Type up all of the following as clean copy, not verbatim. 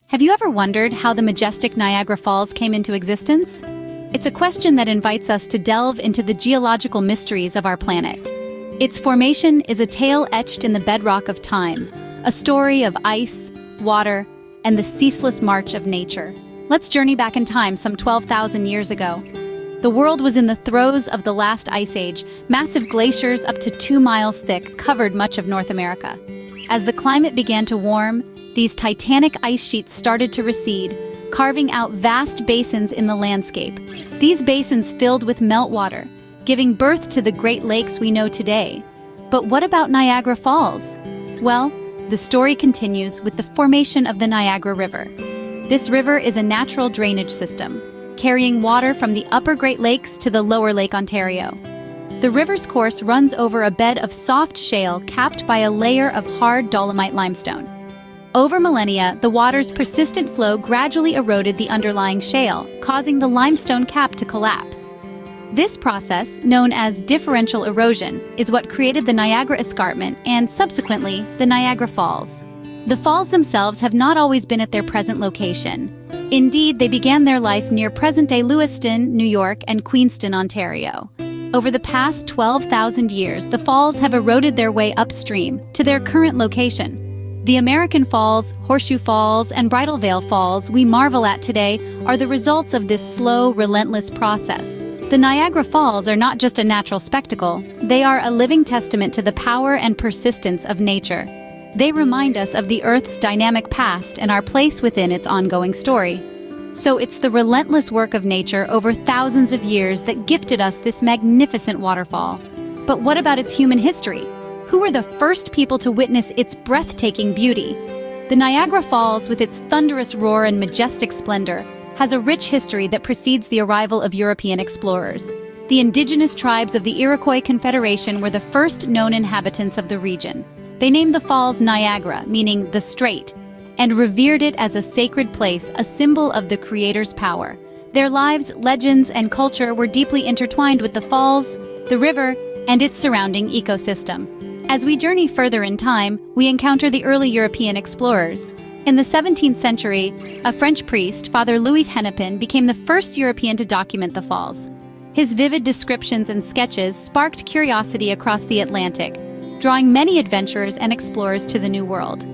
Have you ever wondered how the majestic Niagara Falls came into existence? It's a question that invites us to delve into the geological mysteries of our planet. Its formation is a tale etched in the bedrock of time, a story of ice, water, and the ceaseless march of nature. Let's journey back in time some 12,000 years ago. The world was in the throes of the last ice age. Massive glaciers up to 2 miles thick covered much of North America. As the climate began to warm, these titanic ice sheets started to recede, carving out vast basins in the landscape. These basins filled with meltwater, giving birth to the Great Lakes we know today. But what about Niagara Falls? Well, the story continues with the formation of the Niagara River. This river is a natural drainage system, carrying water from the upper Great Lakes to the lower Lake Ontario. The river's course runs over a bed of soft shale capped by a layer of hard dolomite limestone. Over millennia, the water's persistent flow gradually eroded the underlying shale, causing the limestone cap to collapse. This process, known as differential erosion, is what created the Niagara Escarpment and, subsequently, the Niagara Falls. The falls themselves have not always been at their present location. Indeed, they began their life near present-day Lewiston, New York, and Queenston, Ontario. Over the past 12,000 years, the falls have eroded their way upstream to their current location. The American Falls, Horseshoe Falls, and Bridal Veil Falls we marvel at today are the results of this slow, relentless process. The Niagara Falls are not just a natural spectacle, they are a living testament to the power and persistence of nature. They remind us of the Earth's dynamic past and our place within its ongoing story. So it's the relentless work of nature over thousands of years that gifted us this magnificent waterfall. But what about its human history? Who were the first people to witness its breathtaking beauty? The Niagara Falls, with its thunderous roar and majestic splendor, has a rich history that precedes the arrival of European explorers. The indigenous tribes of the Iroquois Confederation were the first known inhabitants of the region. They named the falls Niagara, meaning the Strait, and revered it as a sacred place, a symbol of the Creator's power. Their lives, legends, and culture were deeply intertwined with the falls, the river, and its surrounding ecosystem. As we journey further in time, we encounter the early European explorers. In the 17th century, a French priest, Father Louis Hennepin, became the first European to document the falls. His vivid descriptions and sketches sparked curiosity across the Atlantic, drawing many adventurers and explorers to the New World.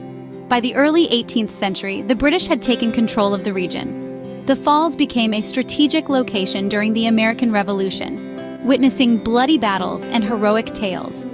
By the early 18th century, the British had taken control of the region. The falls became a strategic location during the American Revolution, witnessing bloody battles and heroic tales.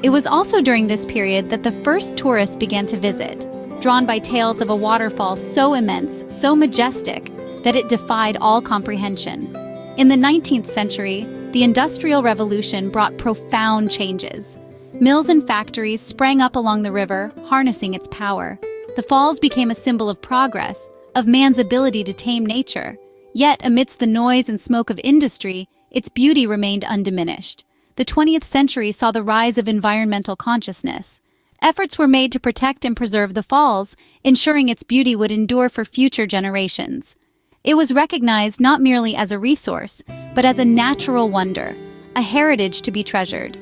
It was also during this period that the first tourists began to visit, drawn by tales of a waterfall so immense, so majestic, that it defied all comprehension. In the 19th century, the Industrial Revolution brought profound changes. Mills and factories sprang up along the river, harnessing its power. The falls became a symbol of progress, of man's ability to tame nature. Yet, amidst the noise and smoke of industry, its beauty remained undiminished. The 20th century saw the rise of environmental consciousness. Efforts were made to protect and preserve the falls, ensuring its beauty would endure for future generations. It was recognized not merely as a resource, but as a natural wonder, a heritage to be treasured.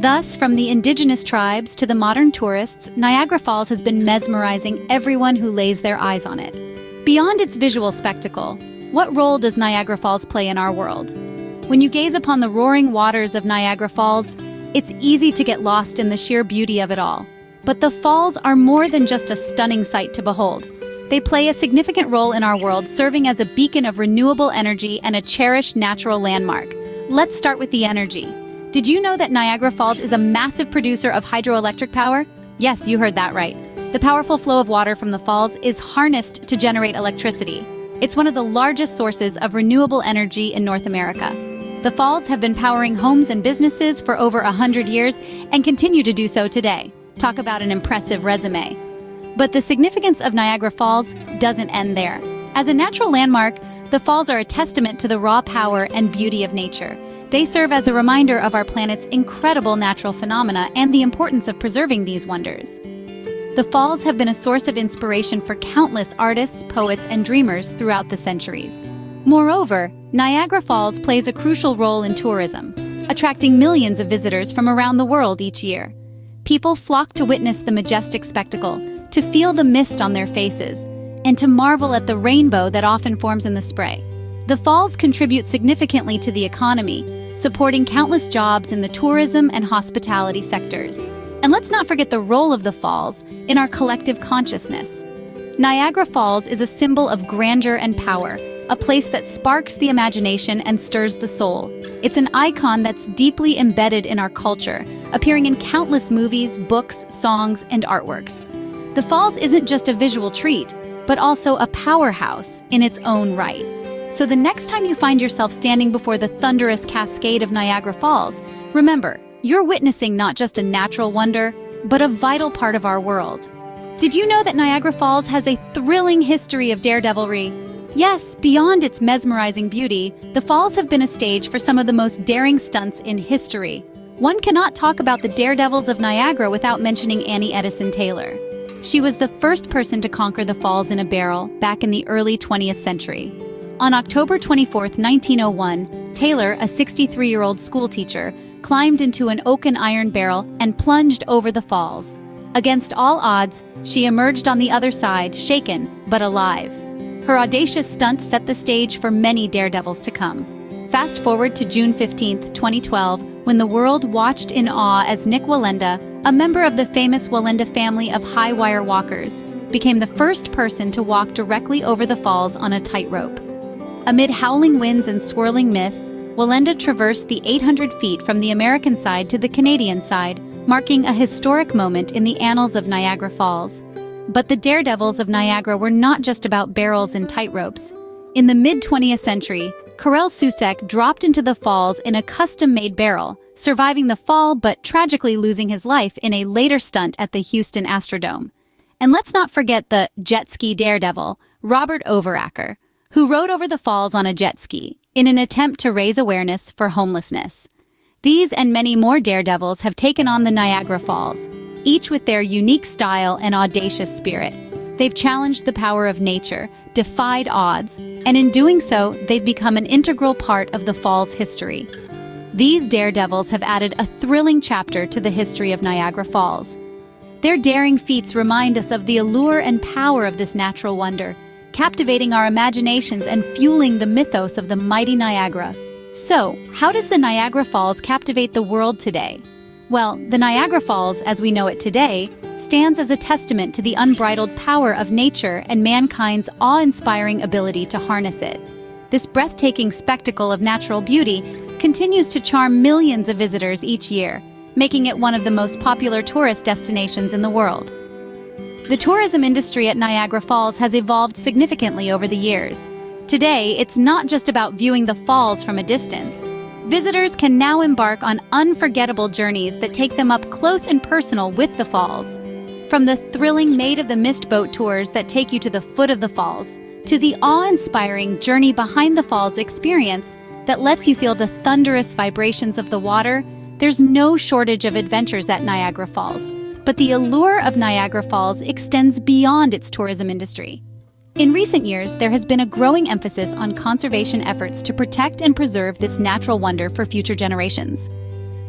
Thus, from the indigenous tribes to the modern tourists, Niagara Falls has been mesmerizing everyone who lays their eyes on it. Beyond its visual spectacle, what role does Niagara Falls play in our world? When you gaze upon the roaring waters of Niagara Falls, it's easy to get lost in the sheer beauty of it all. But the falls are more than just a stunning sight to behold. They play a significant role in our world, serving as a beacon of renewable energy and a cherished natural landmark. Let's start with the energy. Did you know that Niagara Falls is a massive producer of hydroelectric power? Yes, you heard that right. The powerful flow of water from the falls is harnessed to generate electricity. It's one of the largest sources of renewable energy in North America. The falls have been powering homes and businesses for over 100 years and continue to do so today. Talk about an impressive resume. But the significance of Niagara Falls doesn't end there. As a natural landmark, the falls are a testament to the raw power and beauty of nature. They serve as a reminder of our planet's incredible natural phenomena and the importance of preserving these wonders. The falls have been a source of inspiration for countless artists, poets, and dreamers throughout the centuries. Moreover, Niagara Falls plays a crucial role in tourism, attracting millions of visitors from around the world each year. People flock to witness the majestic spectacle, to feel the mist on their faces, and to marvel at the rainbow that often forms in the spray. The falls contribute significantly to the economy, supporting countless jobs in the tourism and hospitality sectors. And let's not forget the role of the falls in our collective consciousness. Niagara Falls is a symbol of grandeur and power, a place that sparks the imagination and stirs the soul. It's an icon that's deeply embedded in our culture, appearing in countless movies, books, songs, and artworks. The falls isn't just a visual treat, but also a powerhouse in its own right. So the next time you find yourself standing before the thunderous cascade of Niagara Falls, remember, you're witnessing not just a natural wonder, but a vital part of our world. Did you know that Niagara Falls has a thrilling history of daredevilry? Yes, beyond its mesmerizing beauty, the falls have been a stage for some of the most daring stunts in history. One cannot talk about the Daredevils of Niagara without mentioning Annie Edison Taylor. She was the first person to conquer the falls in a barrel back in the early 20th century. On October 24, 1901, Taylor, a 63-year-old schoolteacher, climbed into an oaken iron barrel and plunged over the falls. Against all odds, she emerged on the other side, shaken but alive. Her audacious stunt set the stage for many daredevils to come. Fast forward to June 15, 2012, when the world watched in awe as Nick Wallenda, a member of the famous Wallenda family of high-wire walkers, became the first person to walk directly over the falls on a tightrope. Amid howling winds and swirling mists, Wallenda traversed the 800 feet from the American side to the Canadian side, marking a historic moment in the annals of Niagara Falls. But the Daredevils of Niagara were not just about barrels and tightropes. In the mid-20th century, Karel Susek dropped into the falls in a custom-made barrel, surviving the fall but tragically losing his life in a later stunt at the Houston Astrodome. And let's not forget the jet ski daredevil, Robert Overacker, who rode over the falls on a jet ski in an attempt to raise awareness for homelessness. These and many more daredevils have taken on the Niagara Falls, each with their unique style and audacious spirit. They've challenged the power of nature, defied odds, and in doing so, they've become an integral part of the falls' history. These daredevils have added a thrilling chapter to the history of Niagara Falls. Their daring feats remind us of the allure and power of this natural wonder, captivating our imaginations and fueling the mythos of the mighty Niagara. So, how does the Niagara Falls captivate the world today? Well, the Niagara Falls, as we know it today, stands as a testament to the unbridled power of nature and mankind's awe-inspiring ability to harness it. This breathtaking spectacle of natural beauty continues to charm millions of visitors each year, making it one of the most popular tourist destinations in the world. The tourism industry at Niagara Falls has evolved significantly over the years. Today, it's not just about viewing the falls from a distance. Visitors can now embark on unforgettable journeys that take them up close and personal with the falls. From the thrilling Maid of the Mist boat tours that take you to the foot of the falls, to the awe-inspiring Journey Behind the Falls experience that lets you feel the thunderous vibrations of the water, there's no shortage of adventures at Niagara Falls. But the allure of Niagara Falls extends beyond its tourism industry. In recent years, there has been a growing emphasis on conservation efforts to protect and preserve this natural wonder for future generations.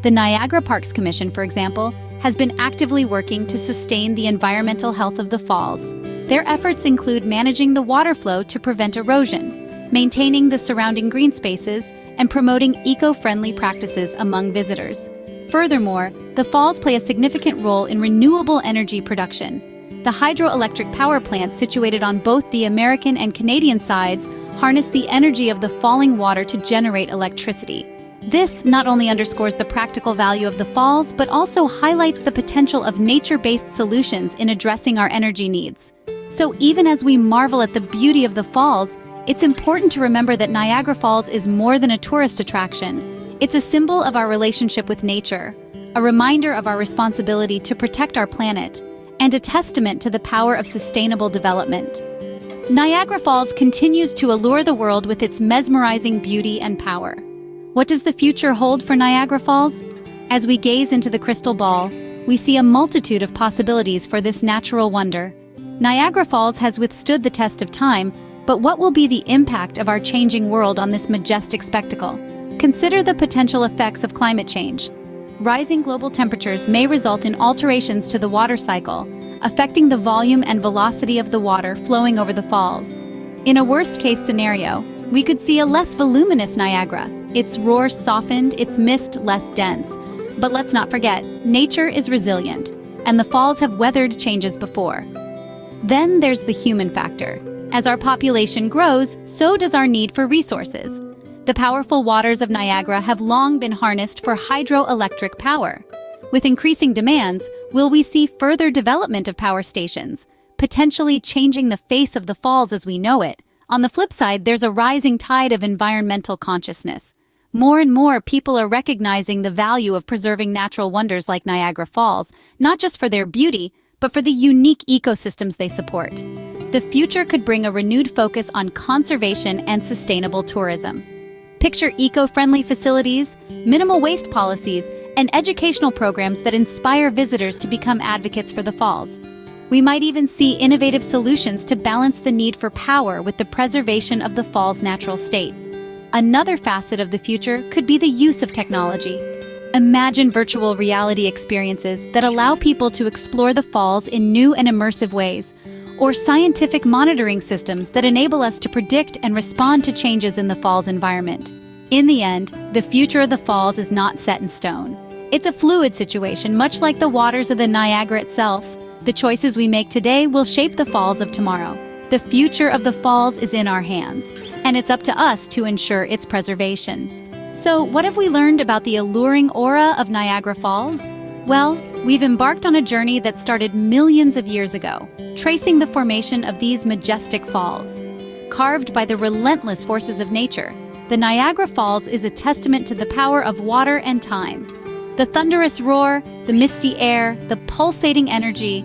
The Niagara Parks Commission, for example, has been actively working to sustain the environmental health of the falls. Their efforts include managing the water flow to prevent erosion, maintaining the surrounding green spaces, and promoting eco-friendly practices among visitors. Furthermore, the falls play a significant role in renewable energy production. The hydroelectric power plants situated on both the American and Canadian sides harness the energy of the falling water to generate electricity. This not only underscores the practical value of the falls, but also highlights the potential of nature-based solutions in addressing our energy needs. So even as we marvel at the beauty of the falls, it's important to remember that Niagara Falls is more than a tourist attraction. It's a symbol of our relationship with nature, a reminder of our responsibility to protect our planet, and a testament to the power of sustainable development. Niagara Falls continues to allure the world with its mesmerizing beauty and power. What does the future hold for Niagara Falls? As we gaze into the crystal ball, we see a multitude of possibilities for this natural wonder. Niagara Falls has withstood the test of time, but what will be the impact of our changing world on this majestic spectacle? Consider the potential effects of climate change. Rising global temperatures may result in alterations to the water cycle, affecting the volume and velocity of the water flowing over the falls. In a worst-case scenario, we could see a less voluminous Niagara, its roar softened, its mist less dense. But let's not forget, nature is resilient, and the falls have weathered changes before. Then there's the human factor. As our population grows, so does our need for resources. The powerful waters of Niagara have long been harnessed for hydroelectric power. With increasing demands, will we see further development of power stations, potentially changing the face of the falls as we know it? On the flip side, there's a rising tide of environmental consciousness. More and more people are recognizing the value of preserving natural wonders like Niagara Falls, not just for their beauty, but for the unique ecosystems they support. The future could bring a renewed focus on conservation and sustainable tourism. Picture eco-friendly facilities, minimal waste policies, and educational programs that inspire visitors to become advocates for the falls. We might even see innovative solutions to balance the need for power with the preservation of the fall's natural state. Another facet of the future could be the use of technology. Imagine virtual reality experiences that allow people to explore the falls in new and immersive ways, or scientific monitoring systems that enable us to predict and respond to changes in the fall's environment. In the end, the future of the falls is not set in stone. It's a fluid situation, much like the waters of the Niagara itself. The choices we make today will shape the falls of tomorrow. The future of the falls is in our hands, and it's up to us to ensure its preservation. So, what have we learned about the alluring aura of Niagara Falls? Well, we've embarked on a journey that started millions of years ago, tracing the formation of these majestic falls. Carved by the relentless forces of nature, the Niagara Falls is a testament to the power of water and time. The thunderous roar, the misty air, the pulsating energy,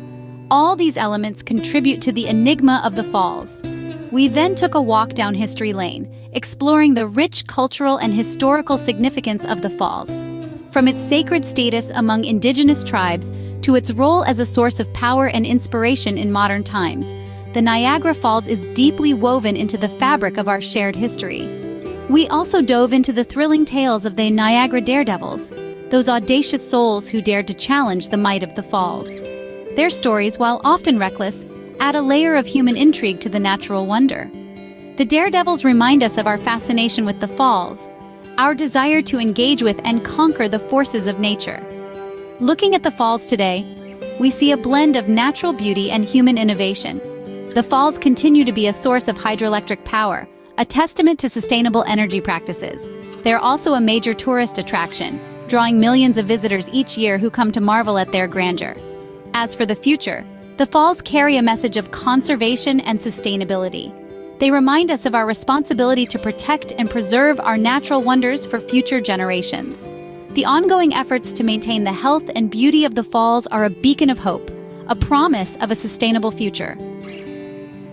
all these elements contribute to the enigma of the falls. We then took a walk down history lane, exploring the rich cultural and historical significance of the falls. From its sacred status among indigenous tribes to its role as a source of power and inspiration in modern times, the Niagara Falls is deeply woven into the fabric of our shared history. We also dove into the thrilling tales of the Niagara Daredevils, those audacious souls who dared to challenge the might of the falls. Their stories, while often reckless, add a layer of human intrigue to the natural wonder. The Daredevils remind us of our fascination with the falls, our desire to engage with and conquer the forces of nature. Looking at the falls today, we see a blend of natural beauty and human innovation. The falls continue to be a source of hydroelectric power, a testament to sustainable energy practices. They're also a major tourist attraction, drawing millions of visitors each year who come to marvel at their grandeur. As for the future, the falls carry a message of conservation and sustainability. They remind us of our responsibility to protect and preserve our natural wonders for future generations. The ongoing efforts to maintain the health and beauty of the falls are a beacon of hope, a promise of a sustainable future.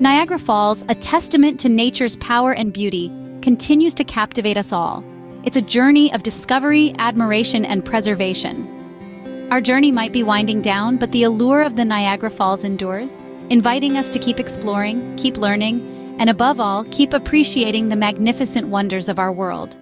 Niagara Falls, a testament to nature's power and beauty, continues to captivate us all. It's a journey of discovery, admiration, and preservation. Our journey might be winding down, but the allure of the Niagara Falls endures, inviting us to keep exploring, keep learning, and above all, keep appreciating the magnificent wonders of our world.